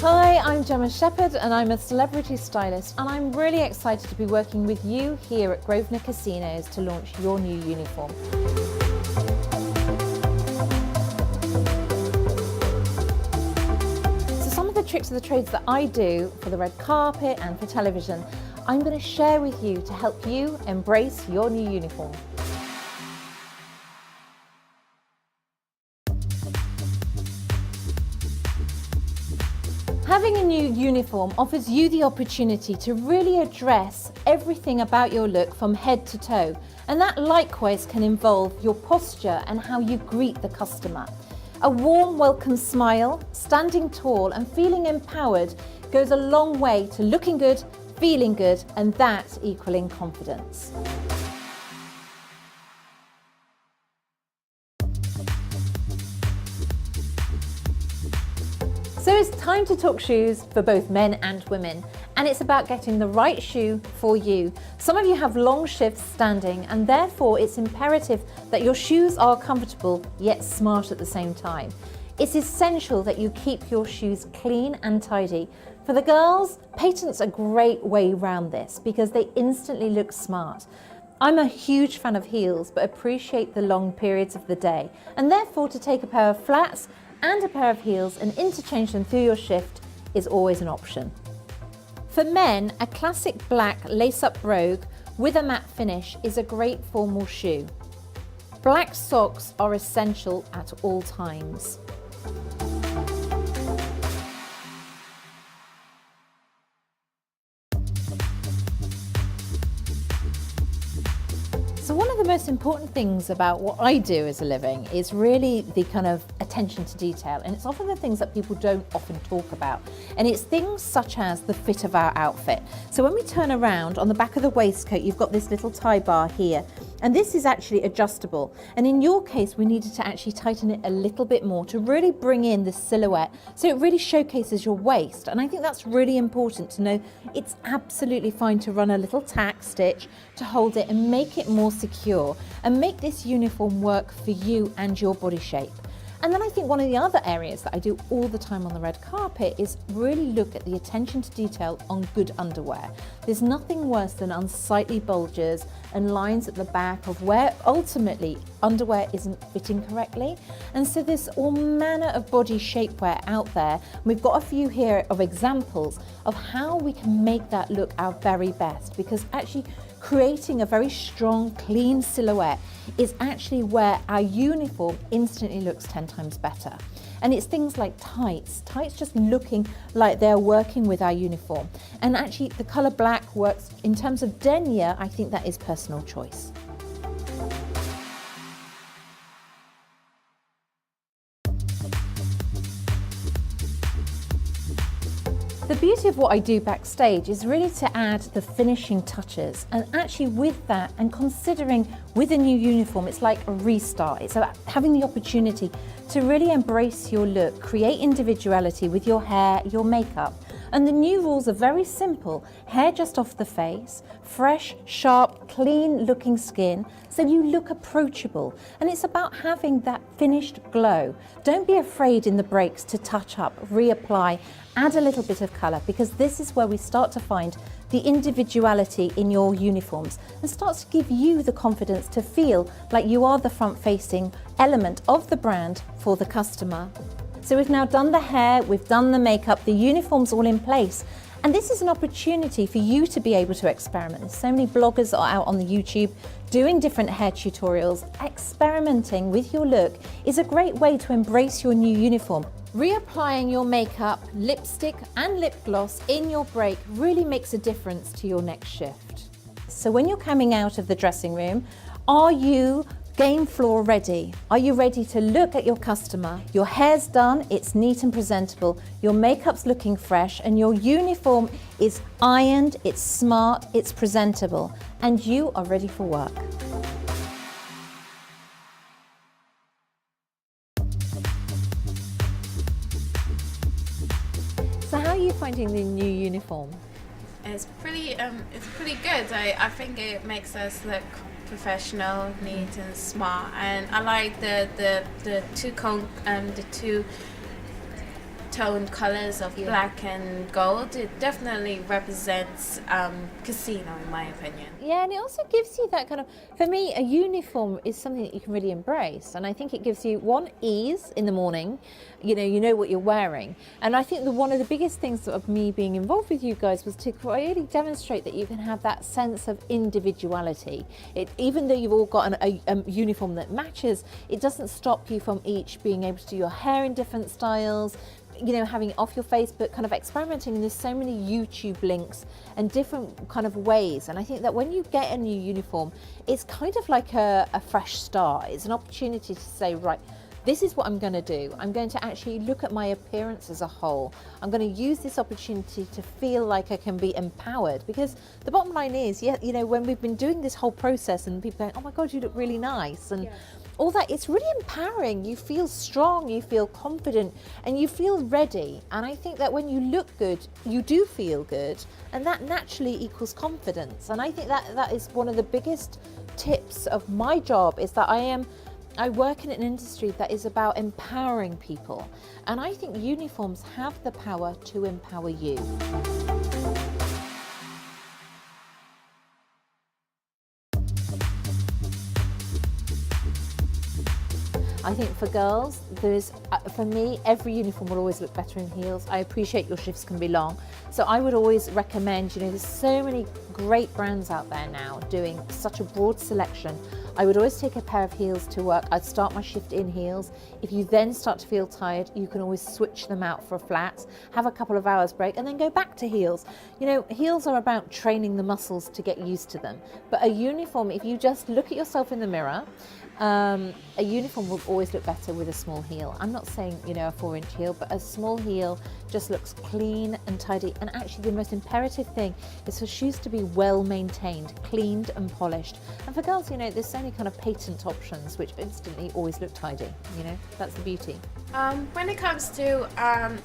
Hi, I'm Gemma Shepherd and I'm a celebrity stylist, and I'm really excited to be working with you here at Grosvenor Casinos to launch your new uniform. So some of the tricks of the trades that I do for the red carpet and for television, I'm going to share with you to help you embrace your new uniform. Having a new uniform offers you the opportunity to really address everything about your look from head to toe, and that likewise can involve your posture and how you greet the customer. A warm welcome smile, standing tall and feeling empowered goes a long way to looking good, feeling good, and that equaling confidence. So it's time to talk shoes for both men and women, and it's about getting the right shoe for you. Some of you have long shifts standing, and therefore it's imperative that your shoes are comfortable yet smart at the same time. It's essential that you keep your shoes clean and tidy. For the girls, patent's a great way around this because they instantly look smart. I'm a huge fan of heels, but appreciate the long periods of the day, and therefore to take a pair of flats and a pair of heels and interchange them through your shift is always an option. For men, a classic black lace-up brogue with a matte finish is a great formal shoe. Black socks are essential at all times. So one of the most important things about what I do as a living is really the kind of attention to detail, and it's often the things that people don't often talk about, and it's things such as the fit of our outfit. So when we turn around, on the back of the waistcoat you've got this little tie bar here, and this is actually adjustable, and in your case we needed to actually tighten it a little bit more to really bring in the silhouette so it really showcases your waist. And I think that's really important to know. It's absolutely fine to run a little tack stitch to hold it and make it more secure and make this uniform work for you and your body shape. And then I think one of the other areas that I do all the time on the red carpet is really look at the attention to detail on good underwear. There's nothing worse than unsightly bulges and lines at the back of where ultimately underwear isn't fitting correctly. And so there's all manner of body shapewear out there. We've got a few here of examples of how we can make that look our very best, because actually creating a very strong, clean silhouette is actually where our uniform instantly looks 10 times better. And it's things like tights just looking like they're working with our uniform. And actually the colour black works. In terms of denier, I think that is personal choice. The beauty of what I do backstage is really to add the finishing touches, and actually with that, and considering with a new uniform, it's like a restart. It's about having the opportunity to really embrace your look, create individuality with your hair, your makeup. And the new rules are very simple. Hair just off the face, fresh, sharp, clean looking skin, so you look approachable. And it's about having that finished glow. Don't be afraid in the breaks to touch up, reapply, add a little bit of colour, because this is where we start to find the individuality in your uniforms and starts to give you the confidence to feel like you are the front-facing element of the brand for the customer. So we've now done the hair, we've done the makeup, the uniform's all in place. And this is an opportunity for you to be able to experiment. There's so many bloggers that are out on the YouTube doing different hair tutorials. Experimenting with your look is a great way to embrace your new uniform. Reapplying your makeup, lipstick and lip gloss in your break really makes a difference to your next shift. So when you're coming out of the dressing room, are you game floor ready? Are you ready to look at your customer? Your hair's done, it's neat and presentable, your makeup's looking fresh, and your uniform is ironed, it's smart, it's presentable, and you are ready for work. So how are you finding the new uniform? It's pretty good. I think it makes us look professional, neat and smart, and I like the two toned colors of black and gold, it definitely represents casino, in my opinion. Yeah, and it also gives you that kind of, for me, a uniform is something that you can really embrace. And I think it gives you, one, ease in the morning, you know what you're wearing. And I think that one of the biggest things of me being involved with you guys was to really demonstrate that you can have that sense of individuality. Even though you've all got a uniform that matches, it doesn't stop you from each being able to do your hair in different styles, having it off your face, but kind of experimenting. And there's so many YouTube links and different kind of ways. And I think that when you get a new uniform, it's kind of like a fresh start. It's an opportunity to say, right, this is what I'm going to do. I'm going to actually look at my appearance as a whole. I'm going to use this opportunity to feel like I can be empowered, because the bottom line is, when we've been doing this whole process and people going, oh my God, you look really nice. And all that, it's really empowering. You feel strong, you feel confident, and you feel ready. And I think that when you look good, you do feel good, and that naturally equals confidence. And I think that is one of the biggest tips of my job, is that I work in an industry that is about empowering people. And I think uniforms have the power to empower you. I think for girls, for me, every uniform will always look better in heels. I appreciate your shifts can be long. So I would always recommend, there's so many great brands out there now doing such a broad selection. I would always take a pair of heels to work. I'd start my shift in heels. If you then start to feel tired, you can always switch them out for flats, have a couple of hours break, and then go back to heels. Heels are about training the muscles to get used to them. But a uniform, if you just look at yourself in the mirror, a uniform will always look better with a small heel. I'm not saying, a 4-inch heel, but a small heel just looks clean and tidy. And actually the most imperative thing is for shoes to be well maintained, cleaned and polished. And for girls, there's so many kind of patent options which instantly always look tidy. That's the beauty. When it comes to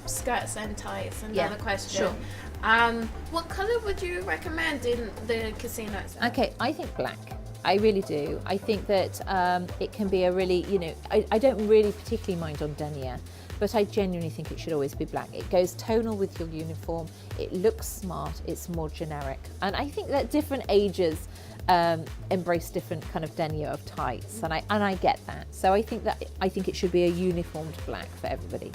skirts and tights, another question. Sure. What color would you recommend in the casino? Okay, I think black. I really do. I think that it can be a really, I don't really particularly mind on denier, but I genuinely think it should always be black. It goes tonal with your uniform, it looks smart, it's more generic. And I think that different ages embrace different kind of denier of tights, and I get that. So I think it should be a uniformed black for everybody.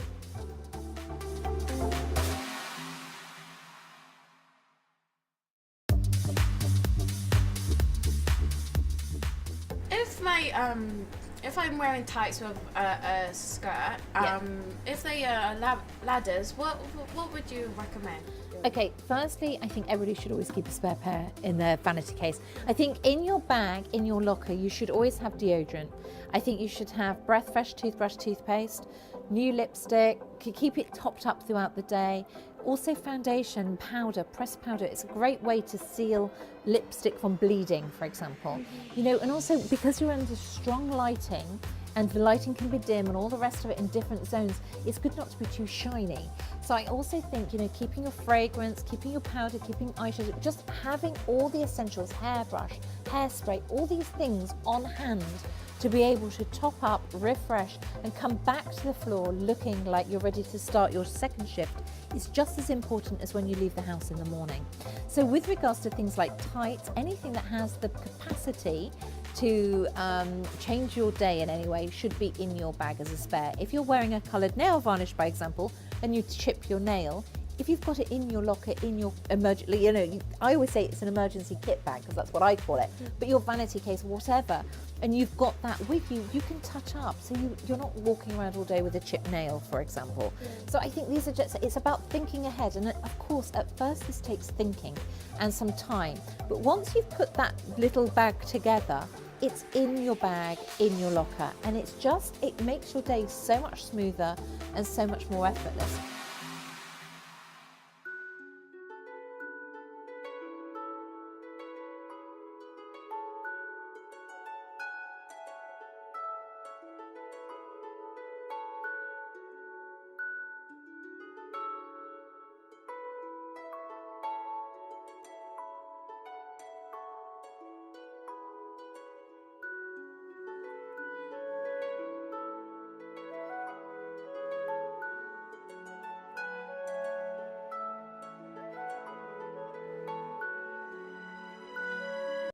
If I'm wearing tights with a skirt, if they are ladders, what would you recommend? Okay, firstly, I think everybody should always keep a spare pair in their vanity case. I think in your bag, in your locker, you should always have deodorant. I think you should have breath fresh toothbrush, toothpaste, new lipstick, keep it topped up throughout the day. Also foundation, powder, pressed powder. It's a great way to seal lipstick from bleeding, for example. And also because you're under strong lighting, and the lighting can be dim and all the rest of it in different zones, it's good not to be too shiny. So I also think, keeping your fragrance, keeping your powder, keeping eyeshadow, just having all the essentials, hairbrush, hairspray, all these things on hand to be able to top up, refresh, and come back to the floor looking like you're ready to start your second shift is just as important as when you leave the house in the morning. So with regards to things like tights, anything that has the capacity to change your day in any way should be in your bag as a spare. If you're wearing a coloured nail varnish, by example, and you chip your nail, if you've got it in your locker, in your emergency, I always say it's an emergency kit bag because that's what I call it, but your vanity case, whatever, and you've got that with you, you can touch up. So you're not walking around all day with a chipped nail, for example. So I think these are it's about thinking ahead. And of course, at first this takes thinking and some time. But once you've put that little bag together, it's in your bag, in your locker, and it makes your day so much smoother and so much more effortless.